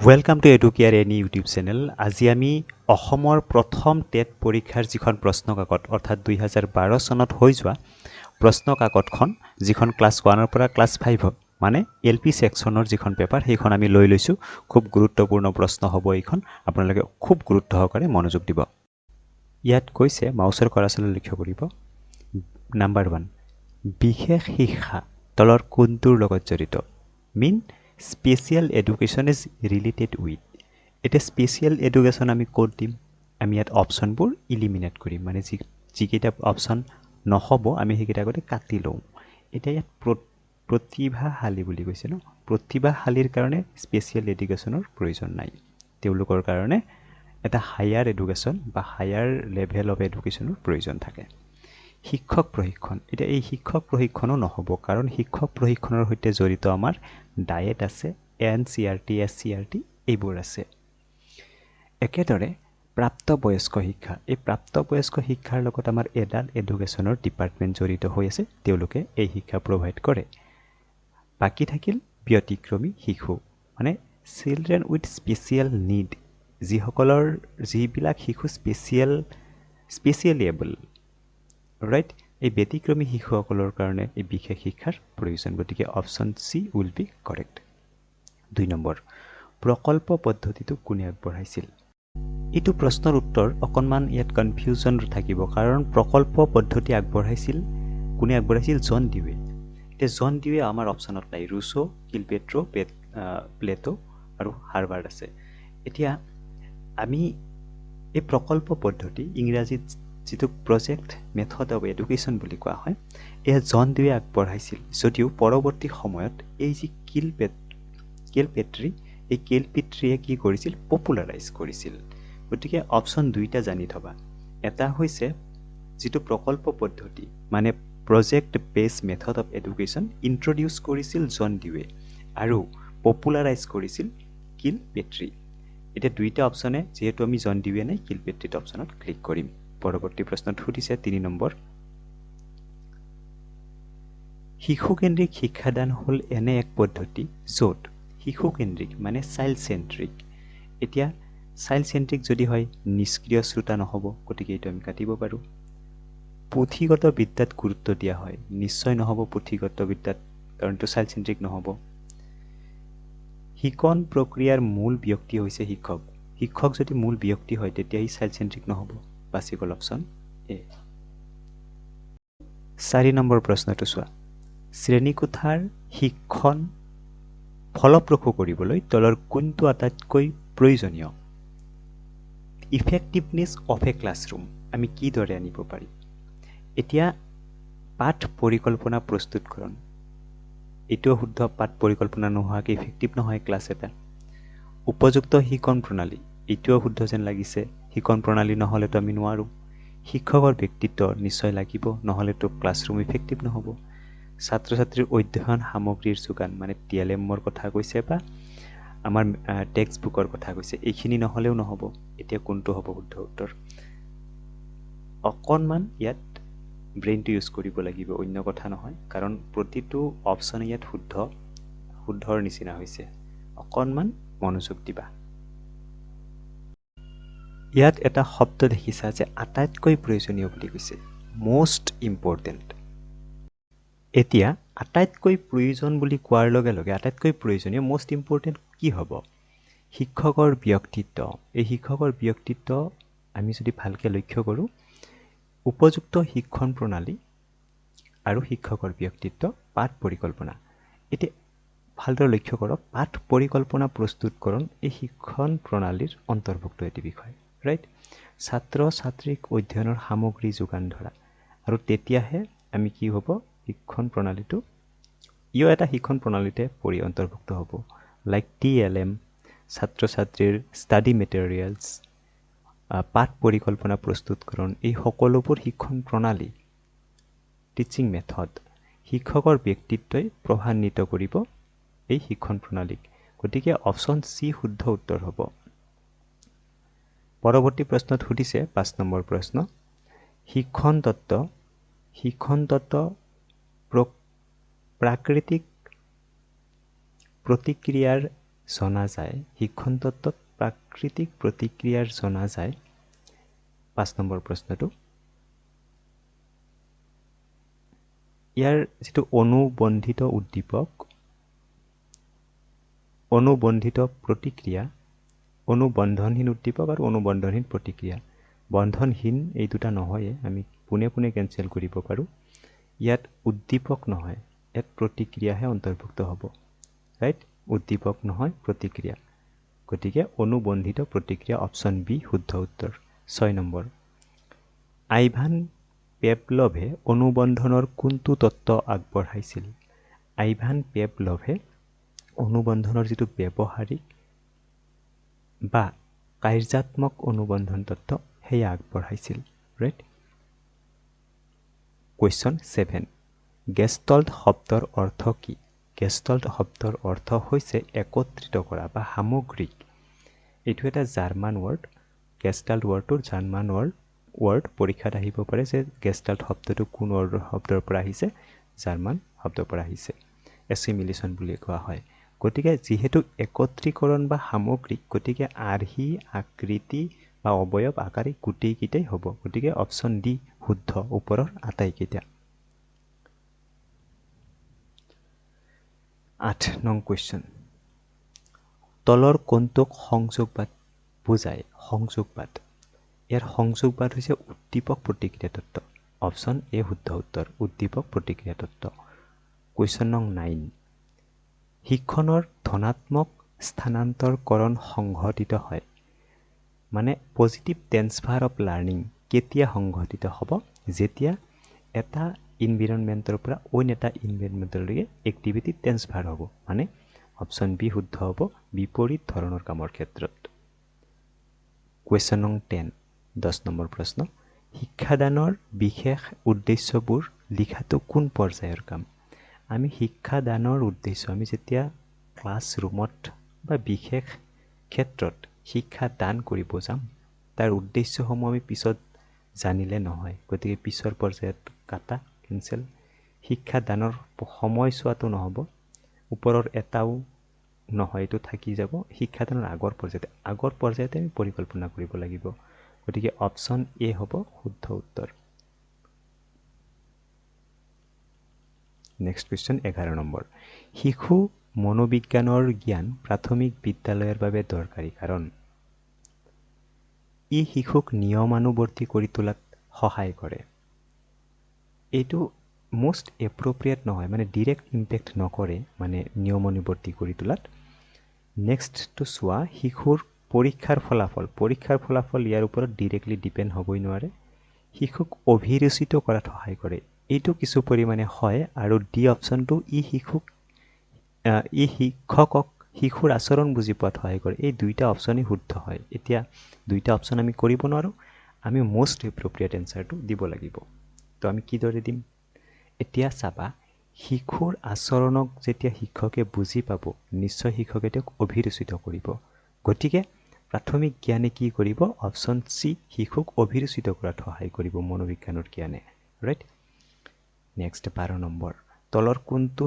Welcome to Educare any YouTube channel. আজি আমি অসমৰ প্ৰথম টেট পৰীক্ষাৰ যিখন প্ৰশ্ন কাকত অৰ্থাৎ 2012 চনত হৈ যোৱা প্ৰশ্ন কাকতখন যিখন ক্লাছ 1 পৰা ক্লাছ 5 মানে এলপি সেকশনৰ যিখন পেপাৰ সেইখন আমি লৈ লৈছোঁ। খুব গুৰুত্বপূৰ্ণ প্ৰশ্ন হ'ব এইখন, আপোনালোকে খুব গুৰুত্ব সহকাৰে মনোযোগ দিব। ইয়াত কৈছে, মাউচৰ কাৰ্চৰ লক্ষ্য কৰিব। নাম্বাৰ 1, বিশেষ শিক্ষা তলৰ কোনটোৰ লগত জড়িত? Mean special education is related with. এতিয়া স্পেচিয়েল এডুকেশ্যন আমি ক'ত দিম? আমি ইয়াত অপশ্যনবোৰ ইলিমিনেট কৰিম, মানে যিকেইটা অপশ্যন নহ'ব আমি সেইকেইটা আগতে কাটি লওঁ। এতিয়া ইয়াত প্ৰতিভাশালী বুলি কৈছে ন, প্ৰতিভাশালীৰ কাৰণে স্পেচিয়েল এডুকেশ্যনৰ প্ৰয়োজন নাই। তেওঁলোকৰ কাৰণে এটা হায়াৰ এডুকেশ্যন বা হায়াৰ লেভেল অফ এডুকেশ্যনৰ প্ৰয়োজন থাকে। শিক্ষক প্ৰশিক্ষণ, এতিয়া এই শিক্ষক প্ৰশিক্ষণো নহ'ব, কাৰণ শিক্ষক প্ৰশিক্ষণৰ সৈতে জড়িত আমাৰ ডায়েট আছে, NCERT, SCERT এইবোৰ আছে। একেদৰে প্ৰাপ্তবয়স্ক শিক্ষা, এই প্ৰাপ্তবয়স্ক শিক্ষাৰ লগত আমাৰ এডাল্ট এডুকেশ্যনৰ ডিপাৰ্টমেণ্ট জড়িত হৈ আছে, তেওঁলোকে এই শিক্ষা প্ৰভাইড কৰে। বাকী থাকিল ব্যতিক্ৰমী শিশু, মানে চিলড্ৰেন উইথ স্পেচিয়েল নিড, যিবিলাক শিশু স্পেচিয়েলি এবল, ৰাইট। এই ব্যতিক্ৰমী শিশুসকলৰ কাৰণে এই বিশেষ শিক্ষাৰ প্ৰয়োজন, গতিকে option C will be correct. 2 number, প্ৰকল্প পদ্ধতিটো কোনে আগবঢ়াইছিল? এইটো প্ৰশ্নৰ উত্তৰ অকণমান ইয়াত কনফিউজন থাকিব, কাৰণ প্ৰকল্প পদ্ধতি কোনে আগবঢ়াইছিল? জন ডিউৱে। এতিয়া জন ডিউৱে আমাৰ অপশ্যনত নাই, ৰুছো, কিলপেট্ৰো, প্লেটো আৰু হাৰ্ভাৰ্ড আছে। এতিয়া আমি এই প্ৰকল্প পদ্ধতি, ইংৰাজীত যিটো প্ৰজেক্ট মেথড অফ এডুকেশ্যন বুলি কোৱা হয়, এয়া জন ডিউৱে আগবঢ়াইছিল। যদিও পৰৱৰ্তী সময়ত এই যি কেলপেট্ৰি, এই কেলপেট্ৰিয়ে কি কৰিছিল? পপুলাৰাইজ কৰিছিল। গতিকে অপশ্যন 2টা জানি থবা। এটা হৈছে যিটো প্ৰকল্প পদ্ধতি মানে প্ৰজেক্ট বেছ মেথড অফ এডুকেশ্যন ইন্ট্ৰডিউচ কৰিছিল জন ডিউৱে, আৰু পপুলাৰাইজ কৰিছিল কিলপেট্ৰি। এতিয়া 2টা অপশ্যনে, যিহেতু আমি জন ডিউৱে নাই, কিলপেট্ৰিত অপশ্যনত ক্লিক কৰিম। পৰৱৰ্তী প্ৰশ্নত সুধিছে 3 নম্বৰ, শিশুকেন্দ্ৰিক শিক্ষাদান হ'ল এনে এক পদ্ধতি য'ত শিশুকেন্দ্ৰিক মানে চাইল্ড চেন্ট্ৰিক। এতিয়া চাইল্ড চেন্ট্ৰিক যদি হয়, নিষ্ক্ৰিয় শ্ৰোতা নহ'ব, গতিকে এইটো আমি কাটিব পাৰোঁ। পুথিগত বিদ্যাত গুৰুত্ব দিয়া হয়, নিশ্চয় নহ'ব পুথিগত বিদ্যাত, কাৰণ এইটো চাইল্ড চেন্ট্ৰিক নহ'ব। শিকন প্ৰক্ৰিয়াৰ মূল ব্যক্তি হৈছে শিক্ষক। শিক্ষক যদি মূল ব্যক্তি হয়, তেতিয়া ই চাইল্ড চেন্ট্ৰিক নহ'ব। বাছি গ'ল অপশ্যন এ। 4 নম্বৰ প্ৰশ্নটো চোৱা, শ্ৰেণীকোঠাৰ শিক্ষণ ফলপ্ৰসূ কৰিবলৈ তলৰ কোনটো আটাইতকৈ প্ৰয়োজনীয়? ইফেক্টিভনেছ অফ এ ক্লাছৰুম আমি কিদৰে আনিব পাৰিম? এতিয়া পাঠ পৰিকল্পনা প্ৰস্তুতকৰণ, এইটোও শুদ্ধ। পাঠ পৰিকল্পনা নোহোৱাকৈ ইফেক্টিভ নহয় ক্লাছ এটা। উপযুক্ত শিক্ষণ প্ৰণালী, এইটোও শুদ্ধ যেন লাগিছে। শিক্ষণ প্ৰণালী নহ'লেতো আমি নোৱাৰোঁ। শিক্ষকৰ ব্যক্তিত্ব নিশ্চয় লাগিব, নহ'লেতো ক্লাছৰুম ইফেক্টিভ নহ'ব। ছাত্ৰ ছাত্ৰীৰ অধ্যয়ন সামগ্ৰীৰ যোগান, মানে TLM-ৰ কথা কৈছে বা আমাৰ টেক্সট বুকৰ কথা কৈছে, এইখিনি নহ'লেও নহ'ব। এতিয়া কোনটো হ'ব শুদ্ধ উত্তৰ? অকণমান ইয়াত ব্ৰেইনটো ইউজ কৰিব লাগিব, অন্য কথা নহয়, কাৰণ প্ৰতিটো অপশ্যনে ইয়াত শুদ্ধৰ নিচিনা হৈছে। অকণমান মনোযোগ দিবা। ইয়াত এটা শব্দ দেখিছা যে আটাইতকৈ প্ৰয়োজনীয় বুলি কৈছে, মষ্ট ইম্পৰ্টেণ্ট। এতিয়া আটাইতকৈ প্ৰয়োজন বুলি কোৱাৰ লগে লগে আটাইতকৈ প্ৰয়োজনীয় মষ্ট ইম্পৰ্টেণ্ট কি হ'ব? শিক্ষকৰ ব্যক্তিত্ব। এই শিক্ষকৰ ব্যক্তিত্ব আমি যদি ভালকৈ লক্ষ্য কৰোঁ, উপযুক্ত শিক্ষণ প্ৰণালী আৰু শিক্ষকৰ ব্যক্তিত্ব, পাঠ পৰিকল্পনা। এতিয়া ভালদৰে লক্ষ্য কৰক, পাঠ পৰিকল্পনা প্ৰস্তুতকৰণ এই শিক্ষণ প্ৰণালীৰ অন্তৰ্ভুক্ত এটি বিষয়, ৰাইট। ছাত্ৰ ছাত্ৰীক অধ্যয়নৰ সামগ্ৰী যোগান ধৰা, আৰু তেতিয়াহে আমি কি হ'ব, শিক্ষণ প্ৰণালীটো এটা শিক্ষণ প্ৰণালীতে অন্তৰ্ভুক্ত হ'ব। লাইক TLM, ছাত্ৰ ছাত্ৰীৰ ষ্টাডি মেটেৰিয়েলছ, পাঠ পৰিকল্পনা প্ৰস্তুতকৰণ, এই সকলোবোৰ শিক্ষণ প্ৰণালী, টিচিং মেথড, শিক্ষকৰ ব্যক্তিত্বই প্ৰভাৱান্বিত কৰিব এই শিক্ষণ প্ৰণালীক। গতিকে অপশ্যন চি শুদ্ধ উত্তৰ হ'ব। পৰৱৰ্তী প্ৰশ্নত সুধিছে 5 নম্বৰ প্ৰশ্ন, শিক্ষণ তত্ত্ব প্ৰাকৃতিক প্ৰতিক্ৰিয়াৰ জনা যায় শিক্ষণ তত্ত্বত প্ৰাকৃতিক প্ৰতিক্ৰিয়াৰ জনা যায় 5 নম্বৰ প্ৰশ্নটো ইয়াৰ যেটো অনুবন্ধিত উদ্দীপক অনুবন্ধিত প্ৰতিক্ৰিয়া অনুবন্ধনহীন উদ্দীপক আৰু অনুবন্ধনহীন প্ৰতিক্ৰিয়া বন্ধনহীন এই দুটা নহয় আমি পুনে পুনে কেনসেল কৰিব পাৰো ইয়াত উদ্দীপক নহয় ইয়াত প্ৰতিক্ৰিয়াহে অন্তৰ্ভুক্ত হ'ব ৰাইট উদ্দীপক নহয় প্ৰতিক্ৰিয়া গতিকে অনুবন্ধিত প্ৰতিক্ৰিয়া অপচন বি শুদ্ধ উত্তৰ 6 নম্বৰ আইভান পেভলভে অনুবন্ধনৰ কোনটো তত্ত্ব আগবঢ়াইছিল আইভান পেভলভে অনুবন্ধনৰ যেটো ব্যৱহাৰিক বা কাৰ্যাত্মক অনুবন্ধন তত্ত্ব হেয়া আগবঢ়াইছিল ৰাইট কোৱেশ্চন 7 গেষ্টল্ট শব্দৰ অৰ্থ কি গেষ্টল্ট শব্দৰ অৰ্থ হৈছে একত্ৰিত কৰা বা সামগ্ৰিক এইটো এটা জাৰ্মান ৱৰ্ড গেষ্টাল্ট ৱৰ্ডৰ জাৰ্মান ৱৰ্ড পৰীক্ষাত আহিব পাৰে যে গেষ্টাল্ট শব্দটো কোন শব্দৰ পৰা আহিছে জাৰ্মান শব্দৰ পৰা আহিছে এছিমিলেশন বুলি কোৱা হয় গতিকে যেহেতু একত্ৰীকৰণ বা সামগ্ৰিক গতিকে আৰ্হি আকৃতি বা অবয়ব আকাৰে গুটেই কিটাই হ'ব গতিকে অপচন ডি শুদ্ধ ওপৰৰ আটাইকেইটা 8 নং কোৱেশ্চন তলৰ কোনটোক সংযোগবাদ বুজায় সংযোগবাদ ইয়াৰ সংযোগবাদ হৈছে উদ্দীপক প্ৰতিক্ৰিয়া তত্ত্ব অপচন এ শুদ্ধ উত্তৰ উদ্দীপক প্ৰতিক্ৰিয়া তত্ত্ব কোৱেশ্চন নং 9 শিক্ষণৰ ধনাত্মক স্থানান্তৰকৰণ সংঘটিত হয় মানে পজিটিভ ট্ৰান্সফাৰ অফ লাৰ্নিং কেতিয়া সংঘটিত হ'ব যেতিয়া এটা এনভাইৰনমেন্টৰ পৰা অন্য এটা এনভাইৰনমেন্টলৈকে এক্টিভিটি ট্ৰান্সফাৰ হ'ব মানে অপচন বি শুদ্ধ হ'ব বিপৰীত ধৰণৰ কামৰ ক্ষেত্ৰত কোৱেশ্চন নং 10 10 নম্বৰ প্ৰশ্ন শিক্ষাদানৰ বিশেষ উদ্দেশ্যবোৰ লিখাটো কোন পৰ্যায়ৰ কাম আমি শিক্ষাদানৰ উদ্দেশ্য আমি যেতিয়া ক্লাছৰুমত বা বিশেষ ক্ষেত্ৰত শিক্ষা দান কৰিব যাম তাৰ উদ্দেশ্যসমূহ আমি পিছত জানিলে নহয় গতিকে পিছৰ পৰ্যায়ত কাটা কেনসেল শিক্ষা দানৰ সময়ছোৱাটো নহব ওপৰৰ এটাও নহয় এটো থাকি যাব শিক্ষাদানৰ আগৰ পৰ্যায়তে আমি পৰিকল্পনা কৰিব লাগিব গতিকে অপচন এ হ'ব শুদ্ধ উত্তৰ নেক্সট কোৱেশ্চন 11 নম্বৰ শিশু মনোবিজ্ঞানৰ জ্ঞান প্ৰাথমিক বিদ্যালয়ৰ বাবে দৰকাৰী কাৰণ ই শিশুক নিয়মানুবৰ্তী কৰি তোলাত সহায় কৰে এইটো মোস্ট এপ্ৰোপ্ৰিয়েট নহয় মানে ডাইৰেক্ট ইম্প্যাক্ট নকৰে মানে নিয়মানুবৰ্তী কৰি তোলাত নেক্সট টু সোৱা শিশুৰ পৰীক্ষাৰ ফলাফল ইয়াৰ ওপৰত ডাইৰেক্টলি ডিপেন্ড হ'বই নোৱাৰে শিশুক অভিৰুচিত কৰাত সহায় কৰে এইটো কিছু পৰিমাণে হয় আৰু ডি অপচনটো ই শিক্ষকক শিশুৰ আচৰণ বুজি পোৱাত সহায় কৰে এই দুইটা অপচনই শুদ্ধ হয় এতিয়া দুইটা অপচন আমি কৰিব নোৱাৰো আমি মোস্ট এপ্ৰোপ্ৰিয়েট এনসাৰটো দিব লাগিব তো আমি কি দৰে দিম এতিয়া চাবা শিশুৰ আচৰণক যেতিয়া শিক্ষকে বুজি পাব নিশ্চয় শিক্ষকে তেওঁক অভিৰুচিত কৰিব গতিকে প্ৰাথমিক জ্ঞানে কি কৰিব অপচন সি শিশুক অভিৰুচিত কৰাত সহায় কৰিব মনোবিজ্ঞানৰ জ্ঞানে ৰাইট নেক্সট 12 নম্বৰ তলৰ কোনটো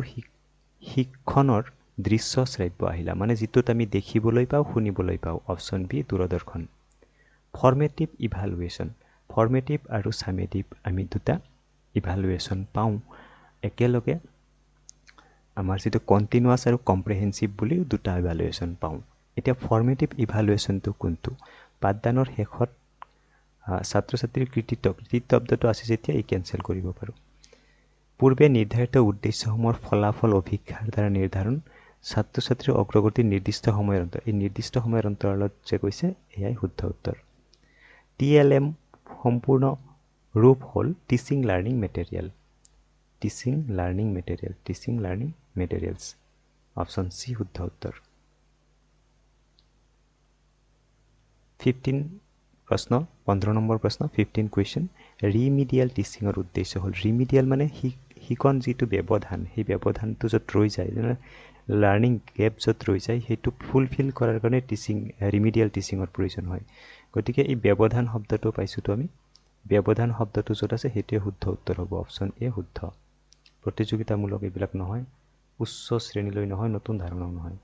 শিক্ষণৰ দৃশ্য শ্ৰাব্য আহিলা মানে যেটোত আমি দেখিবলৈ পাও শুনিবলৈ পাও অপচন বি দূৰদৰ্শন ফৰ্মেটিভ ইভালুৱেশ্যন ফৰ্মেটিভ আৰু সামেটিভ আমি দুটা ইভালুৱেশ্যন পাও একেলগে আমাৰ যেটো কন্টিনিউয়াস আৰু কম্প্ৰিহেনসিভ বুলি দুটা ইভালুৱেশ্যন পাও এতিয়া ফৰ্মেটিভ ইভালুৱেশ্যনটো কোনটো পাঠদানৰ শেষত ছাত্ৰ ছাত্ৰীৰ কৃতিত্ব শব্দটো আছে যেতিয়া এই কেনসেল কৰিব পাৰো পূৰ্বে নিৰ্ধাৰিত উদ্দেশ্যসমূহৰ ফলাফল অভিক্ষাৰ দ্বাৰা নিৰ্ধাৰণ ছাত্ৰ ছাত্ৰীৰ অগ্ৰগতিৰ নিৰ্দিষ্ট সময়ৰ অন্তৰ এই নিৰ্দিষ্ট সময়ৰ অন্তৰালত যে কৈছে এয়াই শুদ্ধ উত্তৰ টিএলএম সম্পূৰ্ণ ৰূপ হল teaching learning materials option C শুদ্ধ উত্তৰ 15 প্ৰশ্ন 15 নম্বৰ প্ৰশ্ন 15 কোৱেশ্চন ৰিমিডিয়েল টিচিংৰ উদ্দেশ্য হল ৰিমিডিয়েল মানে শিকন যেটো ব্যৱধান সেই ব্যৱধানটো যত ৰৈ যায় লাৰ্নিং গেপ যত ৰৈ যায় হেতু ফুলফিল কৰাৰ কাৰণে ৰিমিডিয়েল টিচিংৰ প্ৰয়োজন হয় গতিকে এই ব্যৱধান শব্দটো পাইছো তো আমি ব্যৱধান শব্দটো যত আছে হেতুৱে শুদ্ধ উত্তৰ হ'ব অপচন এ শুদ্ধ প্ৰতিযোগিতামূলক এইবিলাক নহয় উচ্চ শ্ৰেণীলৈ নহয় নতুন ধাৰণাও নহয়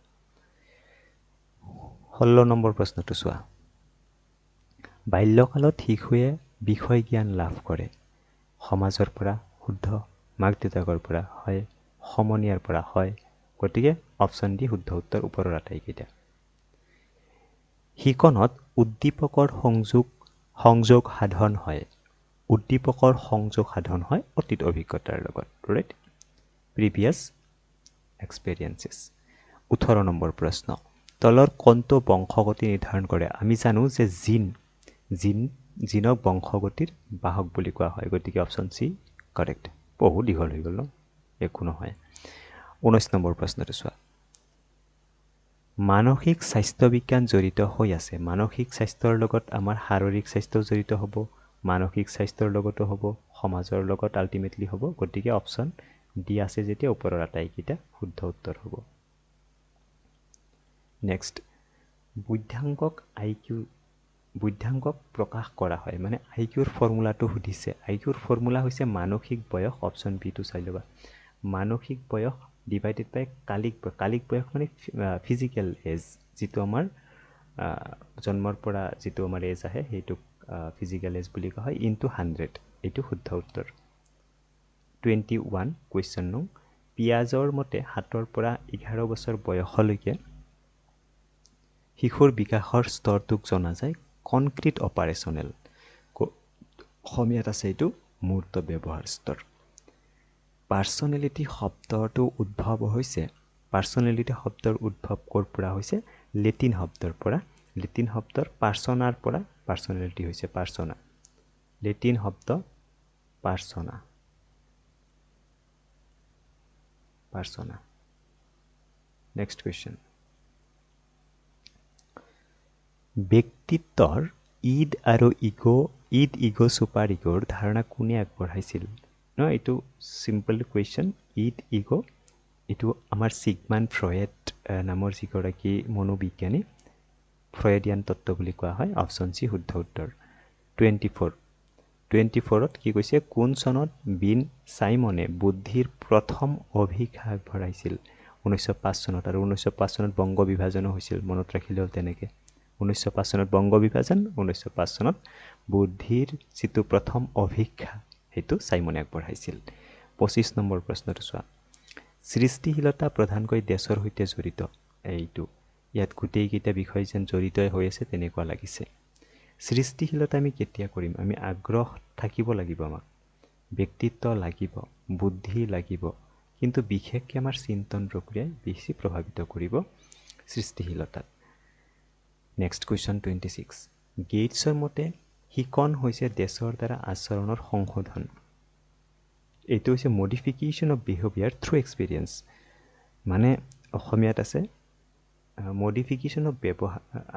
16 নম্বৰ প্ৰশ্নটো চোৱা বাল্যকালত শিশুৱে বিষয় জ্ঞান লাভ কৰে সমাজৰ পৰা শুদ্ধ মাক দেউতাকৰ পৰা হয় সমনীয়াৰ পৰা হয় গতিকে অপশ্যন ডি শুদ্ধ উত্তৰ ওপৰৰ আটাইকেইটা শিকনত উদ্দীপকৰ সংযোগ সাধন হয় উদ্দীপকৰ সংযোগ সাধন হয় অতীত অভিজ্ঞতাৰ লগত ৰাইট প্ৰিভিয়াছ এক্সপেৰিয়েন্সেছ 18 নম্বৰ প্ৰশ্ন তলৰ কোনটো বংশগতি নিৰ্ধাৰণ কৰে আমি জানো যে জিনক বংশগতিৰ বাহক বুলি কোৱা হয় গতিকে অপশ্যন চি কাৰেক্ট বহু দীঘল হৈ গ'ল ন একো নহয় 19 নম্বৰ প্ৰশ্নটো চোৱা মানসিক স্বাস্থ্য বিজ্ঞান জড়িত হৈ আছে মানসিক স্বাস্থ্যৰ লগত আমাৰ শাৰীৰিক স্বাস্থ্য জড়িত হ'ব মানসিক স্বাস্থ্যৰ লগতো হ'ব সমাজৰ লগত আল্টিমেটলি হ'ব গতিকে অপশ্যন ডি আছে যেতিয়া ওপৰৰ আটাইকেইটা শুদ্ধ উত্তৰ হ'ব নেক্সট বুদ্ধাংকক প্ৰকাশ কৰা হয় মানে আইকিউৰ ফৰ্মুলাটো সুধিছে আইকিউৰ ফৰ্মুলা হৈছে মানসিক বয়স অপশ্যন বি টো চাই ল'বা মানসিক বয়স ডিভাইডেড বাই কালিক বয়স মানে ফিজিকেল এজ যিটো আমাৰ জন্মৰ পৰা যিটো আমাৰ এজ আহে সেইটো ফিজিকেল এজ বুলি কোৱা হয় ইনটু 100 এইটো শুদ্ধ উত্তৰ 21 কুৱেশ্যন নং পিয়াজৰ মতে 7 পৰা 11 বছৰ বয়সলৈকে শিশুৰ বিকাশৰ স্তৰটোক জনা যায় কনক্ৰিট অপাৰেশ্যনেল অসমীয়াত আছে এইটো মূৰ্ত ব্যৱহাৰ স্তৰ পাৰ্চনেলিটি শব্দটো উদ্ভৱ হৈছে পাৰ্চনেলিটি শব্দৰ উদ্ভৱ ক'ৰ পৰা হৈছে লেটিন শব্দৰ পাৰ্চনাৰ পৰা পাৰ্চনেলিটি হৈছে পাৰ্চনা লেটিন শব্দ পাৰ্চনা নেক্সট কুৱেশ্যন ব্যক্তিত্বৰ ঈদ ইগ' ছুপাৰ ইগ'ৰ ধাৰণা কোনে আগবঢ়াইছিল ন এইটো চিম্পল কুৱেশ্যন ঈদ ইগ' এইটো আমাৰ চিগমাণ্ড ফ্ৰয়েড নামৰ যিগৰাকী মনোবিজ্ঞানী ফ্ৰয়েডিয়ান তত্ত্ব বুলি কোৱা হয় অপশ্যন চি শুদ্ধ উত্তৰ 24ত কি কৈছে কোন চনত বিন চাইমনে বুদ্ধিৰ প্ৰথম অভিঘা আগবঢ়াইছিল 1905 চনত আৰু 1905 চনত বংগ বিভাজনো হৈছিল মনত ৰাখিলেও তেনেকৈ 1905 চনত বংগ বিভাজন 1905 চনত বুদ্ধিৰ যিটো প্ৰথম অভিঘা সেইটো চাইমনে আগবঢ়াইছিল 25 নম্বৰ প্ৰশ্নটো চোৱা সৃষ্টিশীলতা প্ৰধানকৈ দেশৰ সৈতে জড়িত এইটো ইয়াত গোটেইকেইটা বিষয় যেন জড়িত হৈ আছে তেনেকুৱা লাগিছে সৃষ্টিশীলতা আমি কেতিয়া কৰিম আমি আগ্ৰহ থাকিব লাগিব আমাক ব্যক্তিত্ব লাগিব বুদ্ধি লাগিব কিন্তু বিশেষকৈ আমাৰ চিন্তন প্ৰক্ৰিয়াই বেছি প্ৰভাৱিত কৰিব সৃষ্টিশীলতাত নেক্সট কুৱেশ্যন 26 গেটছৰ মতে শিকন হৈছে দেশৰ দ্বাৰা আচৰণৰ সংশোধন এইটো হৈছে modification of behaviour through experience মানে অসমীয়াত আছে মডিফিকেশ্যন অফ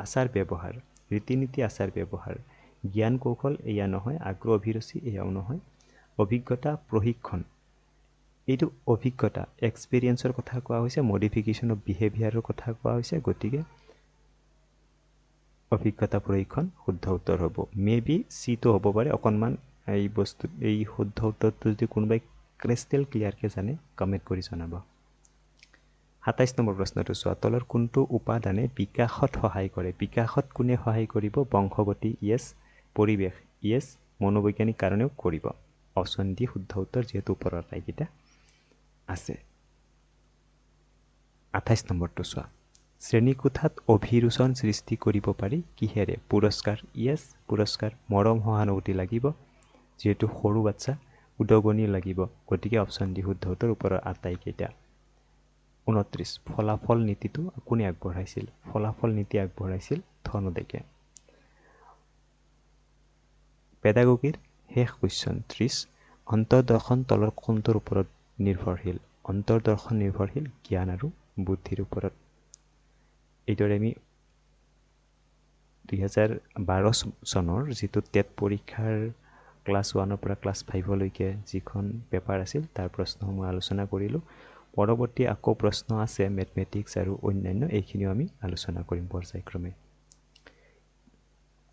আচাৰ ব্যৱহাৰ ৰীতি নীতি আচাৰ ব্যৱহাৰ জ্ঞান কৌশল এয়া নহয় আগ্ৰহ অভিৰুচি এয়াও নহয় অভিজ্ঞতা প্ৰশিক্ষণ এইটো অভিজ্ঞতা এক্সপিৰিয়েঞ্চৰ কথা কোৱা হৈছে মডিফিকেশ্যন অফ বিহেভিয়াৰৰ কথা কোৱা হৈছে গতিকে অভিজ্ঞতা প্ৰশিক্ষণ শুদ্ধ উত্তৰ হ'ব মে বি চিটো হ'ব পাৰে অকণমান এই শুদ্ধ উত্তৰটো যদি কোনোবাই ক্ৰিষ্টেল ক্লিয়াৰকৈ জানে কমেণ্ট কৰি জনাব 27 নম্বৰ প্ৰশ্নটো চোৱা তলৰ কোনটো উপাদানে বিকাশত সহায় কৰে বিকাশত কোনে সহায় কৰিব বংশগতি ইয়েছ পৰিৱেশ ইয়েছ মনোবৈজ্ঞানিক কাৰণেও কৰিব অপশ্যন ডি শুদ্ধ উত্তৰ যিহেতু ওপৰৰ আটাইকেইটা আছে 28 নম্বৰটো চোৱা শ্ৰেণীকোঠাত অভিৰোচন সৃষ্টি কৰিব পাৰি কিহেৰে পুৰস্কাৰ ইয়েছ পুৰস্কাৰ মৰম সহানুভূতি লাগিব যিহেতু সৰু বাচ্চা উদগনি লাগিব গতিকে অপশ্যন ডি শুদ্ধ উত্তৰ ওপৰৰ আটাইকেইটা 29 ফলাফল নীতিটো কোনে আগবঢ়াইছিল ফলাফল নীতি আগবঢ়াইছিল ধনদেকে পেডাগোগীৰ শেষ কুৱেশ্যন 30 অন্তৰ্দৰ্শন তলৰ কোনটোৰ ওপৰত নিৰ্ভৰশীল অন্তৰ্দৰ্শন নিৰ্ভৰশীল জ্ঞান আৰু বুদ্ধিৰ ওপৰত এইদৰে আমি 2012 চনৰ যিটো টেট পৰীক্ষাৰ ক্লাছ 1 পৰা ক্লাছ 5 লৈকে যিখন পেপাৰ আছিল তাৰ প্ৰশ্নসমূহ আলোচনা কৰিলোঁ পৰৱৰ্তী আকৌ প্ৰশ্ন আছে মেথমেটিক্স আৰু অন্যান্য এইখিনিও আমি আলোচনা কৰিম পৰ্যায়ক্ৰমে